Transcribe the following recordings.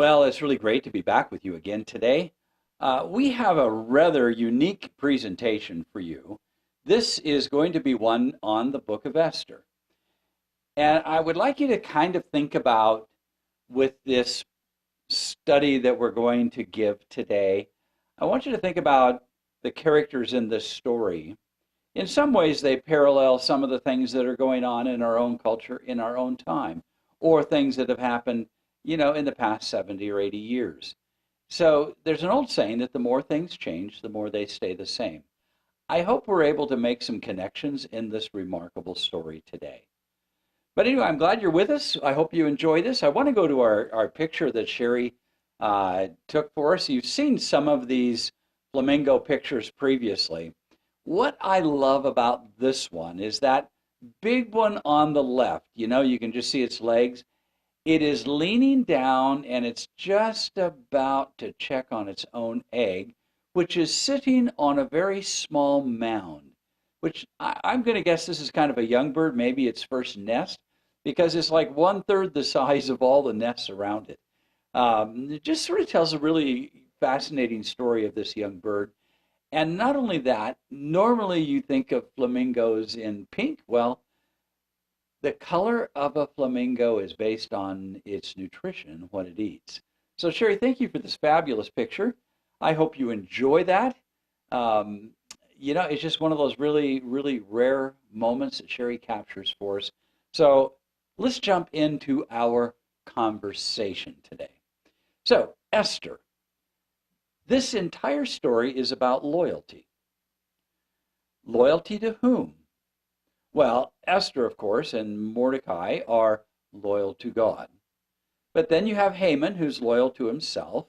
Well, it's really great to be back with you again today. We have a rather unique presentation for you. This is going to be one on the book of Esther. And I would like you to kind of think about with this study that we're going to give today, I want you to think about the characters in this story. In some ways, they parallel some of the things that are going on in our own culture in our own time, or things that have happened, in the past 70 or 80 years. So there's an old saying that the more things change, the more they stay the same. I hope we're able to make some connections in this remarkable story today. But anyway, I'm glad you're with us. I hope you enjoy this. I want to go to our picture that Sherry took for us. You've seen some of these flamingo pictures previously. What I love about this one is that big one on the left. You can just see its legs. It is leaning down and it's just about to check on its own egg, which is sitting on a very small mound, which I'm going to guess this is kind of a young bird, maybe its first nest, because it's like 1/3 the size of all the nests around it. It just sort of tells a really fascinating story of this young bird. And not only that, normally you think of flamingos in pink. Well, the color of a flamingo is based on its nutrition, what it eats. So Sherry, thank you for this fabulous picture. I hope you enjoy that. It's just one of those really, really rare moments that Sherry captures for us. So let's jump into our conversation today. So, Esther, this entire story is about loyalty. Loyalty to whom? Well, Esther, of course, and Mordecai are loyal to God. But then you have Haman, who's loyal to himself.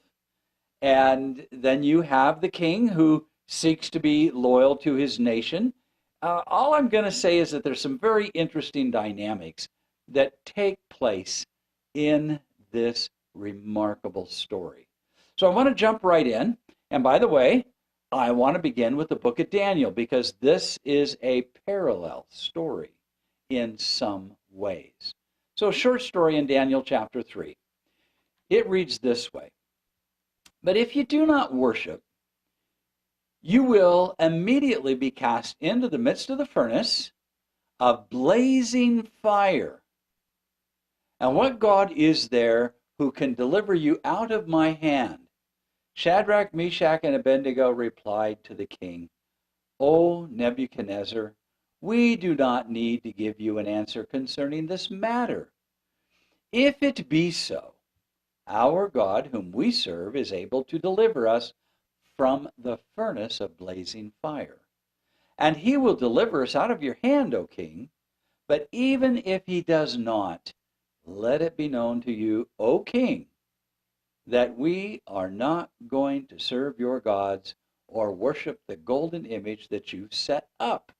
And then you have the king who seeks to be loyal to his nation. All I'm going to say is that there's some very interesting dynamics that take place in this remarkable story. So I want to jump right in. And by the way, I want to begin with the book of Daniel because this is a parallel story in some ways. So a short story in Daniel chapter 3. It reads this way. But if you do not worship, you will immediately be cast into the midst of the furnace of blazing fire. And what God is there who can deliver you out of my hand? Shadrach, Meshach, and Abednego replied to the king, O Nebuchadnezzar, we do not need to give you an answer concerning this matter. If it be so, our God, whom we serve, is able to deliver us from the furnace of blazing fire. And he will deliver us out of your hand, O king. But even if he does not, let it be known to you, O king, that we are not going to serve your gods or worship the golden image that you set up.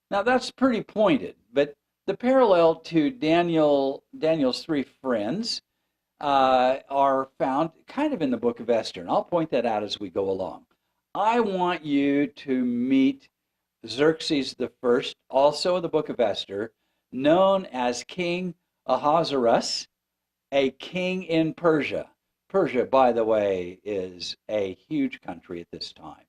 Now that's pretty pointed, but the parallel to Daniel's three friends are found kind of in the book of Esther, and I'll point that out as we go along. I want you to meet Xerxes the First, also in the book of Esther, known as King Ahasuerus, a king in Persia. Persia, by the way, is a huge country at this time.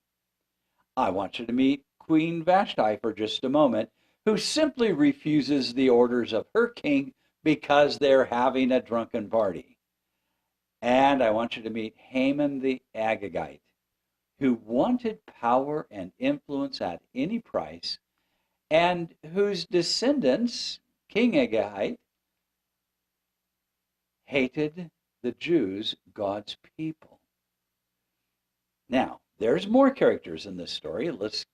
I want you to meet Queen Vashti for just a moment, who simply refuses the orders of her king because they're having a drunken party. And I want you to meet Haman the Agagite, who wanted power and influence at any price, and whose descendants, King Agagite, hated the Jews, God's people. Now, there's more characters in this story. Let's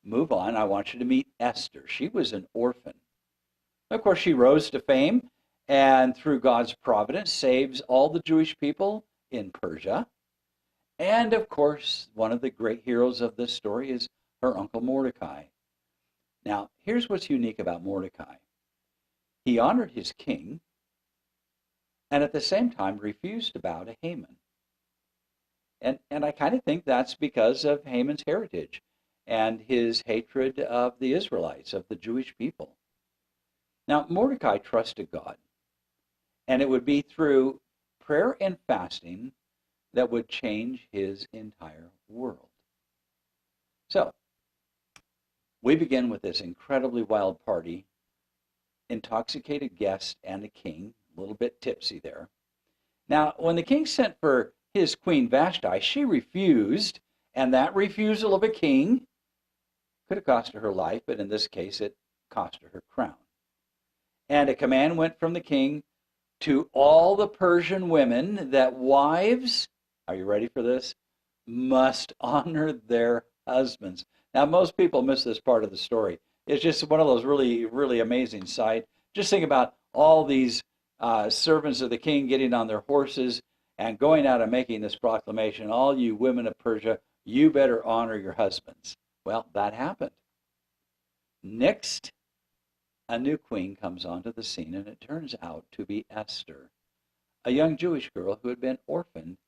move on. I want you to meet Esther. She was an orphan. Of course, she rose to fame and through God's providence saves all the Jewish people in Persia. And of course, one of the great heroes of this story is her uncle Mordecai. Now, here's what's unique about Mordecai. He honored his king and at the same time refused to bow to Haman. And I kind of think that's because of Haman's heritage and his hatred of the Israelites, of the Jewish people. Now, Mordecai trusted God, and it would be through prayer and fasting that would change his entire world. So, we begin with this incredibly wild party, intoxicated guest and a king, a little bit tipsy there. Now, when the king sent for his queen Vashti, she refused, and that refusal of a king could have cost her her life, but in this case it cost her her crown. And a command went from the king to all the Persian women that wives, are you ready for this, must honor their husbands. Now, most people miss this part of the story. It's just one of those really, really amazing sights. Just think about all these servants of the king getting on their horses and going out and making this proclamation, all you women of Persia, you better honor your husbands. Well, that happened. Next, a new queen comes onto the scene, and it turns out to be Esther, a young Jewish girl who had been orphaned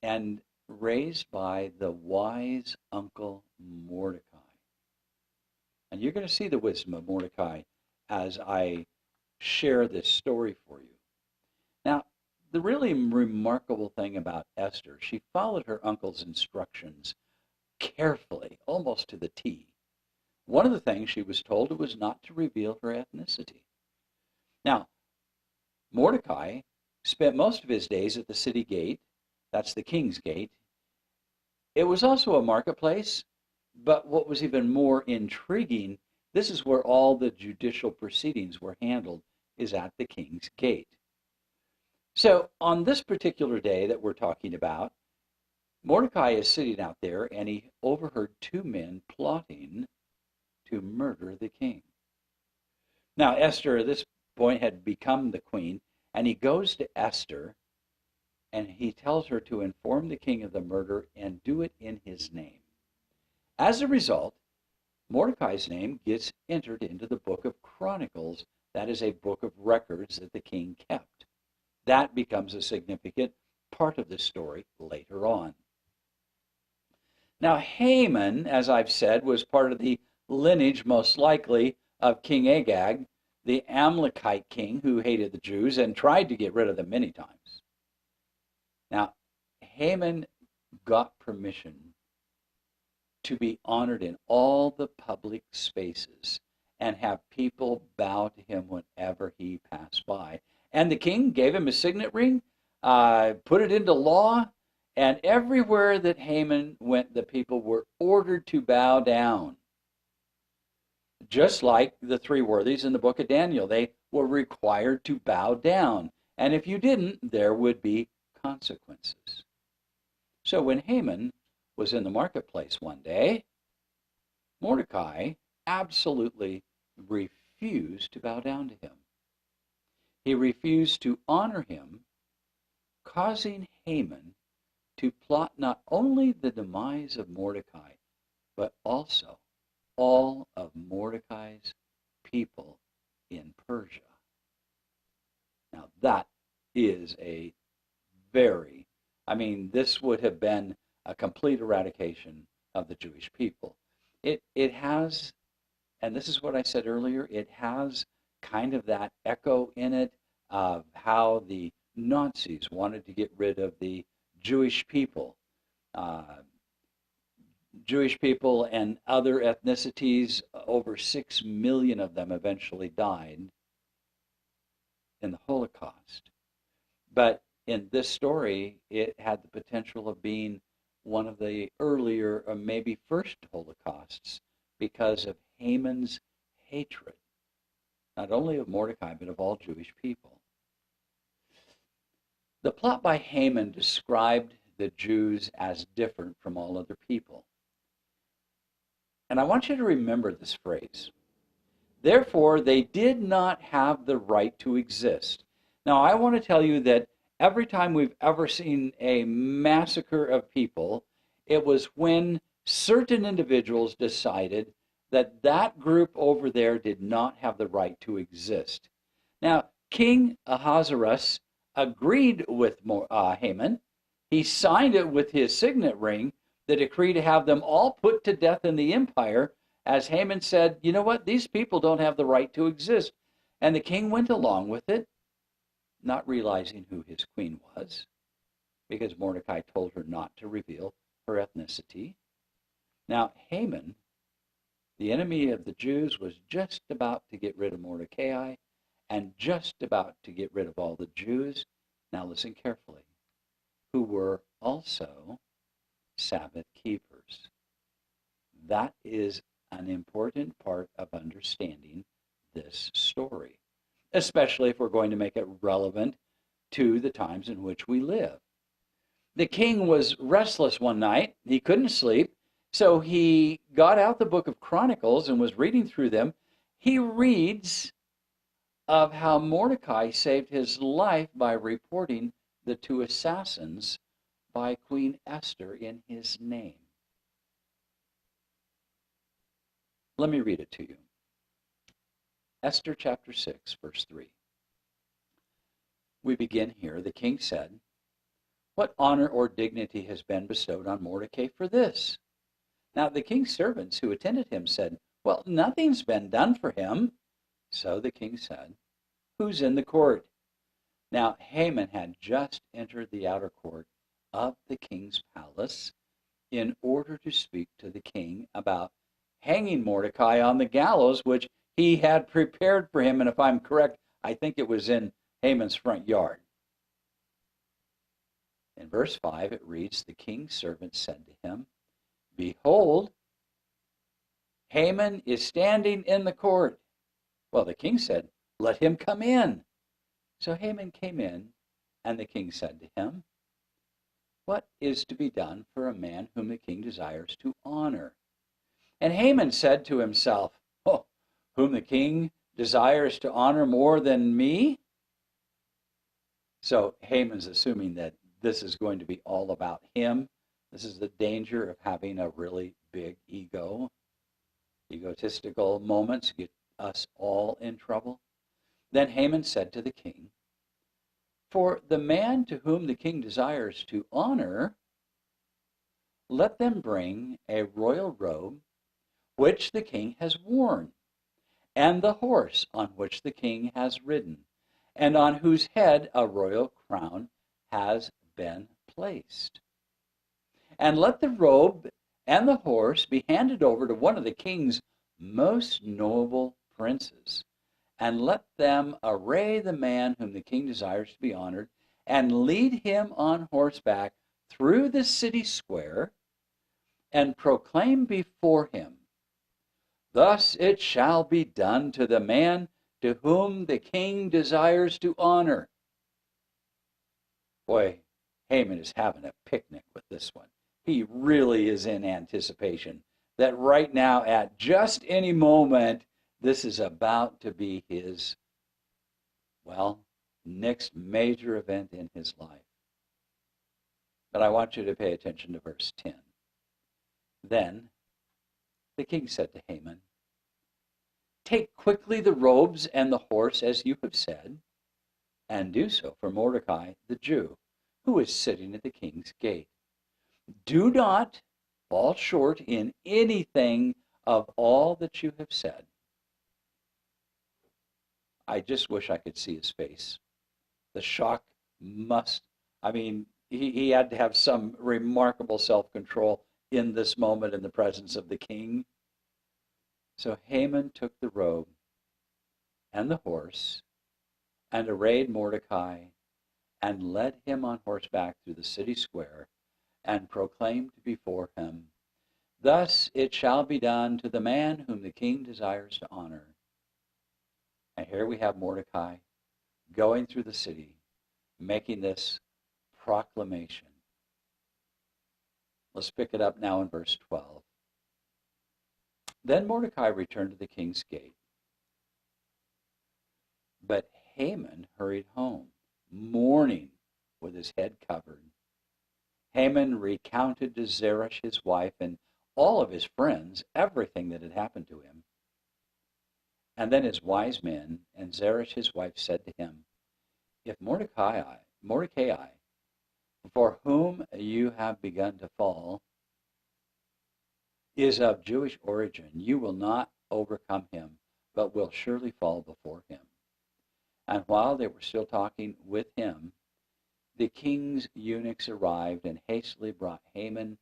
and raised by the wise uncle Mordecai. And you're going to see the wisdom of Mordecai as I share this story for you. Now, the really remarkable thing about Esther, she followed her uncle's instructions carefully, almost to the T. One of the things she was told was not to reveal her ethnicity. Now, Mordecai spent most of his days at the city gate. That's the king's gate. It was also a marketplace, but what was even more intriguing, this is where all the judicial proceedings were handled, is at the king's gate. So on this particular day that we're talking about, Mordecai is sitting out there, and he overheard two men plotting to murder the king. Now, Esther at this point had become the queen, and he goes to Esther, and he tells her to inform the king of the murder and do it in his name. As a result, Mordecai's name gets entered into the book of Chronicles. That is a book of records that the king kept. That becomes a significant part of the story later on. Now, Haman, as I've said, was part of the lineage, most likely, of King Agag, the Amalekite king who hated the Jews and tried to get rid of them many times. Now, Haman got permission to be honored in all the public spaces and have people bow to him whenever he passed by. And the king gave him a signet ring, put it into law, and everywhere that Haman went, the people were ordered to bow down. Just like the three worthies in the book of Daniel, they were required to bow down. And if you didn't, there would be consequences. So when Haman was in the marketplace one day, Mordecai absolutely refused to bow down to him. He refused to honor him, causing Haman to plot not only the demise of Mordecai, but also all of Mordecai's people in Persia. Now that is a this would have been a complete eradication of the Jewish people. It has, and this is what I said earlier, it has kind of that echo in it of how the Nazis wanted to get rid of the Jewish people. Jewish people and other ethnicities, over 6 million of them eventually died in the Holocaust. But in this story, it had the potential of being one of the earlier, or maybe first Holocausts, because of Haman's hatred, not only of Mordecai, but of all Jewish people. The plot by Haman described the Jews as different from all other people. And I want you to remember this phrase. Therefore, they did not have the right to exist. Now, I want to tell you that every time we've ever seen a massacre of people, it was when certain individuals decided that that group over there did not have the right to exist. Now, King Ahasuerus agreed with Haman. He signed it with his signet ring, the decree to have them all put to death in the empire, as Haman said, you know what, these people don't have the right to exist. And the king went along with it. not realizing who his queen was, because Mordecai told her not to reveal her ethnicity. Now, Haman, the enemy of the Jews, was just about to get rid of Mordecai and just about to get rid of all the Jews, now listen carefully, who were also Sabbath keepers. That is an important part of understanding this story, especially if we're going to make it relevant to the times in which we live. The king was restless one night. He couldn't sleep, so he got out the book of Chronicles and was reading through them. He reads of how Mordecai saved his life by reporting the two assassins by Queen Esther in his name. Let me read it to you. Esther chapter 6, verse 3. We begin here. The king said, "What honor or dignity has been bestowed on Mordecai for this?" Now the king's servants who attended him said, "Well, nothing's been done for him." So the king said, "Who's in the court?" Now Haman had just entered the outer court of the king's palace in order to speak to the king about hanging Mordecai on the gallows, which he had prepared for him. And if I'm correct, I think it was in Haman's front yard. In verse 5, it reads, "The king's servant said to him, 'Behold, Haman is standing in the court.' Well, the king said, 'Let him come in.' So Haman came in, and the king said to him, 'What is to be done for a man whom the king desires to honor?' And Haman said to himself, 'Oh, whom the king desires to honor more than me?'" So Haman's assuming that this is going to be all about him. This is the danger of having a really big ego. Egotistical moments get us all in trouble. Then Haman said to the king, "For the man to whom the king desires to honor, let them bring a royal robe which the king has worn, and the horse on which the king has ridden, and on whose head a royal crown has been placed. And let the robe and the horse be handed over to one of the king's most noble princes, and let them array the man whom the king desires to be honored, and lead him on horseback through the city square, and proclaim before him, 'Thus it shall be done to the man to whom the king desires to honor.'" Boy, Haman is having a picnic with this one. He really is in anticipation that right now, at just any moment, this is about to be his, well, next major event in his life. But I want you to pay attention to verse 10. Then the king said to Haman, "Take quickly the robes and the horse as you have said, and do so for Mordecai the Jew, who is sitting at the king's gate. Do not fall short in anything of all that you have said." I just wish I could see his face. The shock he had to have some remarkable self-control in this moment in the presence of the king. So Haman took the robe and the horse and arrayed Mordecai and led him on horseback through the city square and proclaimed before him, "Thus it shall be done to the man whom the king desires to honor." And here we have Mordecai going through the city, making this proclamation. Let's pick it up now in verse 12. Then Mordecai returned to the king's gate. But Haman hurried home, mourning, with his head covered. Haman recounted to Zeresh his wife and all of his friends everything that had happened to him. And then his wise men and Zeresh his wife said to him, "If Mordecai, for whom you have begun to fall, is of Jewish origin, you will not overcome him, but will surely fall before him. And while they were still talking with him, the king's eunuchs arrived and hastily brought Haman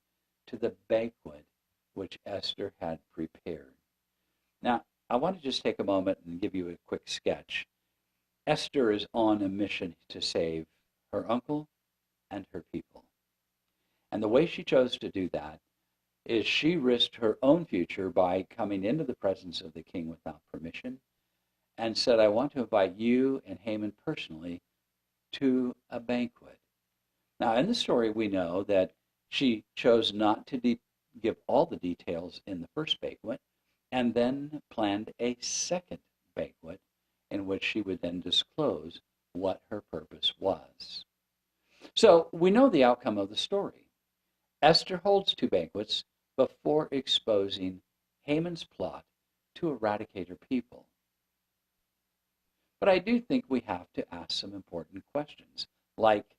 to the banquet which Esther had prepared. Now, I want to just take a moment and give you a quick sketch. Esther is on a mission to save her uncle and her people. And the way she chose to do that is she risked her own future by coming into the presence of the king without permission and said, I want to invite you and Haman personally to a banquet. Now, in the story, we know that she chose not to give all the details in the first banquet and then planned a second banquet in which she would then disclose what her purpose was. So we know the outcome of the story. Esther holds two banquets before exposing Haman's plot to eradicate her people. But I do think we have to ask some important questions, like,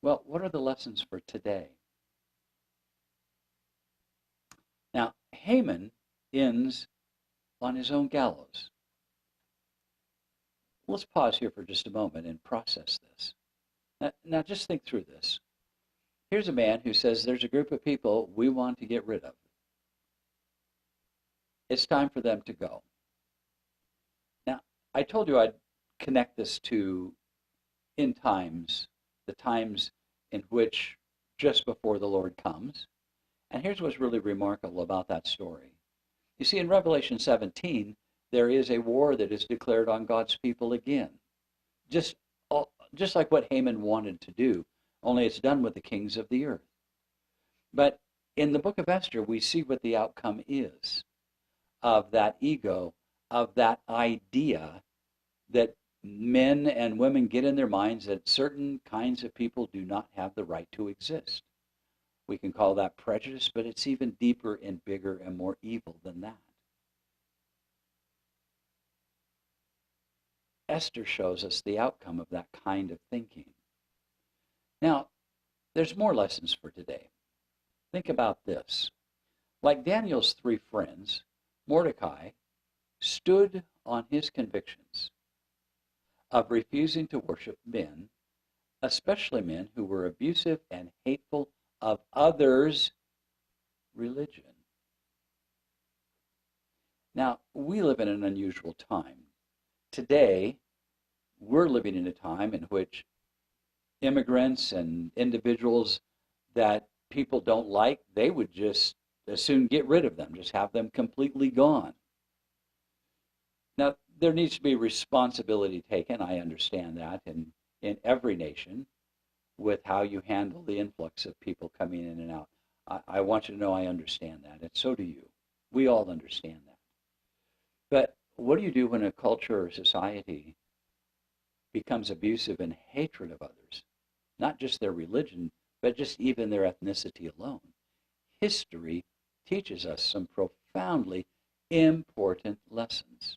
well, what are the lessons for today? Now, Haman ends on his own gallows. Let's pause here for just a moment and process this. Now just think through this. Here's a man who says there's a group of people we want to get rid of. It's time for them to go. Now, I told you I'd connect this to end times, the times in which just before the Lord comes. And here's what's really remarkable about that story. You see, in Revelation 17, there is a war that is declared on God's people again. Just like what Haman wanted to do, only it's done with the kings of the earth. But in the book of Esther, we see what the outcome is of that ego, of that idea that men and women get in their minds that certain kinds of people do not have the right to exist. We can call that prejudice, but it's even deeper and bigger and more evil than that. Esther shows us the outcome of that kind of thinking. Now, there's more lessons for today. Think about this. Like Daniel's three friends, Mordecai stood on his convictions of refusing to worship men, especially men who were abusive and hateful of others' religion. Now, we live in an unusual time. Today, we're living in a time in which immigrants and individuals that people don't like, they would just as soon get rid of them, just have them completely gone. Now, there needs to be responsibility taken, I understand that, in every nation with how you handle the influx of people coming in and out. I want you to know I understand that, and so do you. We all understand that. But what do you do when a culture or society becomes abusive and hatred of others? Not just their religion, but just even their ethnicity alone. History teaches us some profoundly important lessons.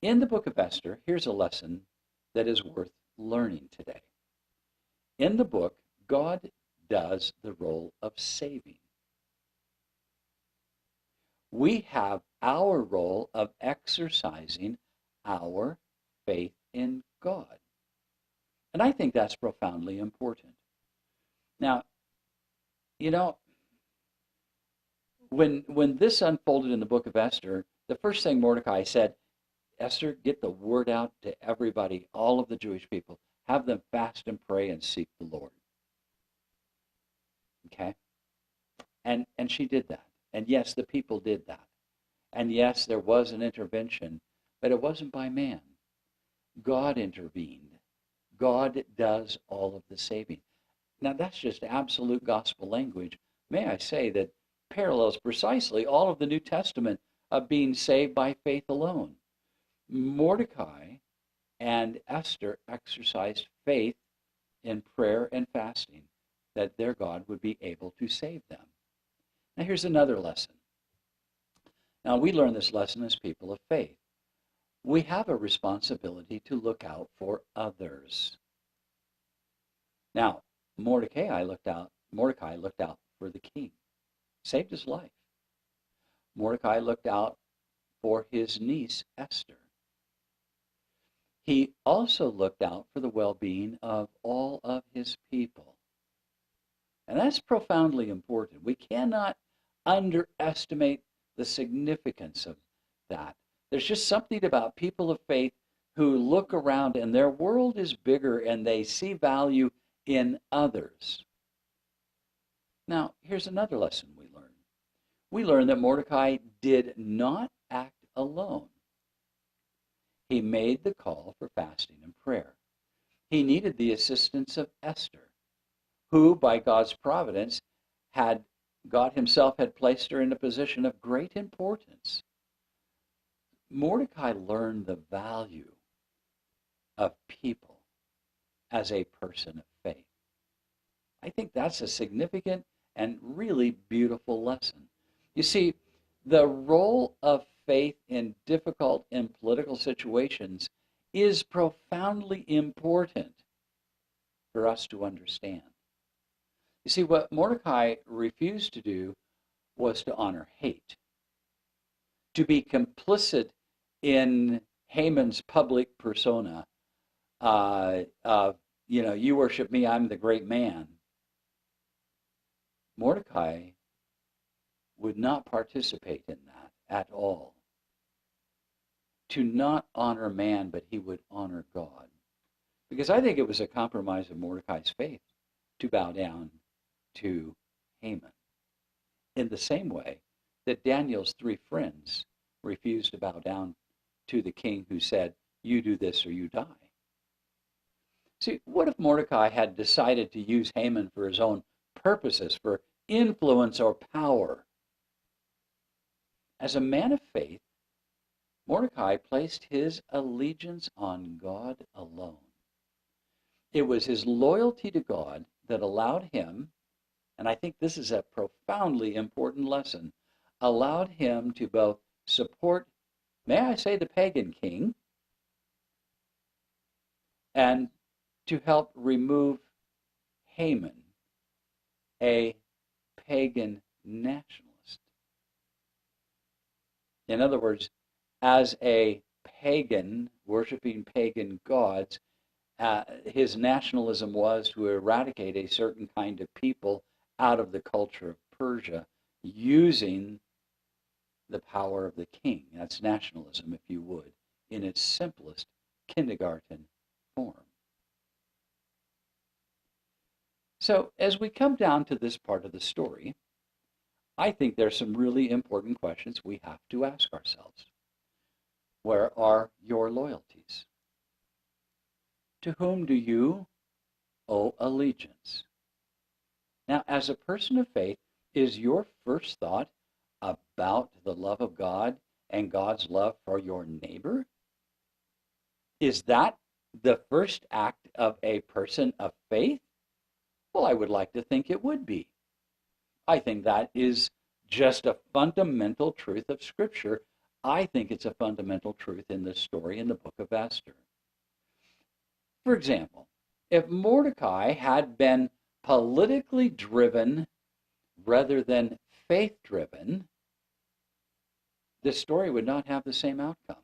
In the book of Esther, here's a lesson that is worth learning today. In the book, God does the role of saving. We have our role of exercising our faith in God. And I think that's profoundly important. Now, you know, when this unfolded in the book of Esther, the first thing Mordecai said, Esther, get the word out to everybody, all of the Jewish people. Have them fast and pray and seek the Lord. Okay? And she did that. And yes, the people did that. And yes, there was an intervention, but it wasn't by man. God intervened. God does all of the saving. Now, that's just absolute gospel language. May I say that parallels precisely all of the New Testament of being saved by faith alone. Mordecai and Esther exercised faith in prayer and fasting that their God would be able to save them. Now, here's another lesson. Now, we learn this lesson as people of faith. We have a responsibility to look out for others. Now, Mordecai looked out for the king, saved his life. Mordecai looked out for his niece, Esther. he also looked out for the well-being of all of his people. And that's profoundly important. We cannot underestimate the significance of that. There's just something about people of faith who look around and their world is bigger and they see value in others. Now, here's another lesson we learn. We learn that Mordecai did not act alone. He made the call for fasting and prayer. He needed the assistance of Esther, who, by God's providence, God himself had placed her in a position of great importance. Mordecai learned the value of people as a person of faith. I think that's a significant and really beautiful lesson. You see, the role of faith in difficult and political situations is profoundly important for us to understand. You see, what Mordecai refused to do was to honor hate, to be complicit in Haman's public persona of, you worship me, I'm the great man. Mordecai would not participate in that at all. To not honor man, but he would honor God. Because I think it was a compromise of Mordecai's faith to bow down to Haman. In the same way that Daniel's 3 friends refused to bow down to the king who said, you do this or you die. See, what if Mordecai had decided to use Haman for his own purposes, for influence or power? As a man of faith, Mordecai placed his allegiance on God alone. It was his loyalty to God that allowed him, and I think this is a profoundly important lesson, allowed him to both support, may I say, the pagan king, and to help remove Haman, a pagan nationalist. In other words, as a pagan, worshiping pagan gods, his nationalism was to eradicate a certain kind of people out of the culture of Persia using the power of the king. That's nationalism, if you would, in its simplest kindergarten form. So as we come down to this part of the story, I think there's some really important questions we have to ask ourselves. Where are your loyalties? To whom do you owe allegiance? Now, as a person of faith, is your first thought about the love of God and God's love for your neighbor? Is that the first act of a person of faith? Well, I would like to think it would be. I think that is just a fundamental truth of Scripture. I think it's a fundamental truth in this story in the book of Esther. For example, if Mordecai had been politically driven rather than faith-driven, this story would not have the same outcome.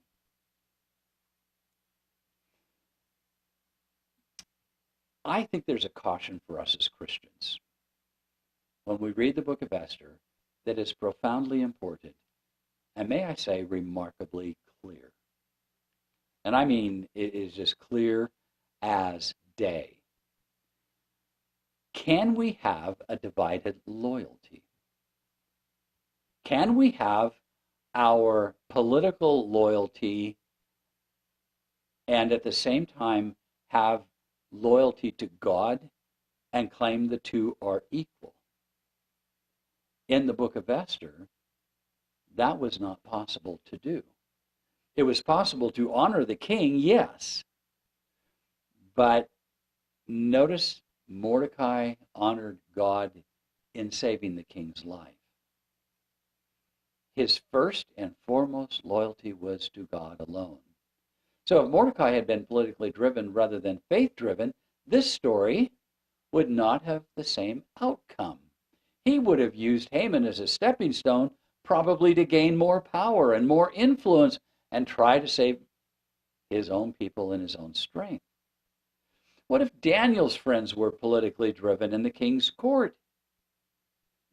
I think there's a caution for us as Christians when we read the book of Esther that is profoundly important, and may I say, remarkably clear. And I mean, it is as clear as day. Can we have a divided loyalty? Can we have our political loyalty and at the same time have loyalty to God and claim the two are equal? In the book of Esther, that was not possible to do. It was possible to honor the king, yes, but notice Mordecai honored God in saving the king's life. His first and foremost loyalty was to God alone. So if Mordecai had been politically driven rather than faith-driven, this story would not have the same outcome. He would have used Haman as a stepping stone, probably to gain more power and more influence and try to save his own people in his own strength. What if Daniel's friends were politically driven in the king's court?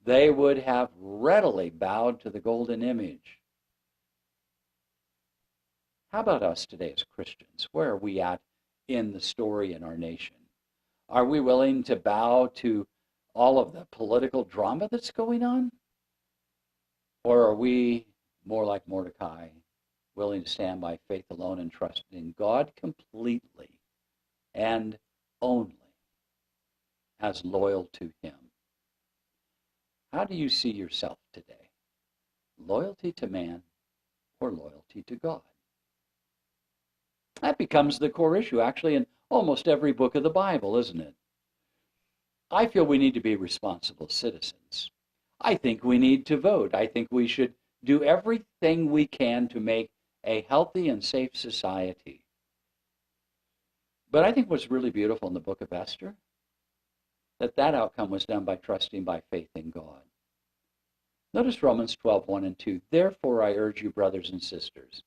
They would have readily bowed to the golden image. How about us today as Christians? Where are we at in the story in our nation? Are we willing to bow to all of the political drama that's going on? Or are we more like Mordecai, willing to stand by faith alone and trust in God completely and only as loyal to him? How do you see yourself today? Loyalty to man or loyalty to God? That becomes the core issue, actually, in almost every book of the Bible, isn't it? I feel we need to be responsible citizens. I think we need to vote. I think we should do everything we can to make a healthy and safe society. But I think what's really beautiful in the book of Esther, that outcome was done by trusting by faith in God. Notice Romans 12:1 and 2. Therefore I urge you, brothers and sisters,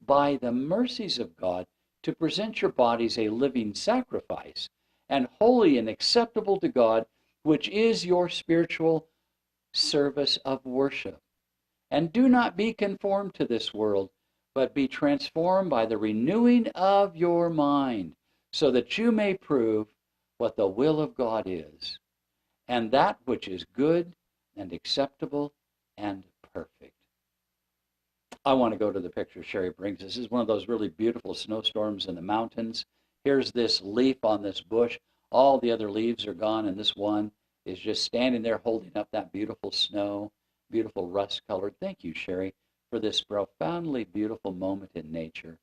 by the mercies of God, to present your bodies a living sacrifice, and holy and acceptable to God, which is your spiritual service of worship. And do not be conformed to this world, but be transformed by the renewing of your mind, so that you may prove what the will of God is, and that which is good and acceptable and perfect. I want to go to the picture Sherry brings. This is one of those really beautiful snowstorms in the mountains. Here's this leaf on this bush. All the other leaves are gone, and this one is just standing there holding up that beautiful snow, beautiful rust colored. Thank you, Sherry, for this profoundly beautiful moment in nature.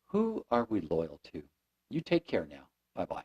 Who are we loyal to? You take care now. Bye-bye.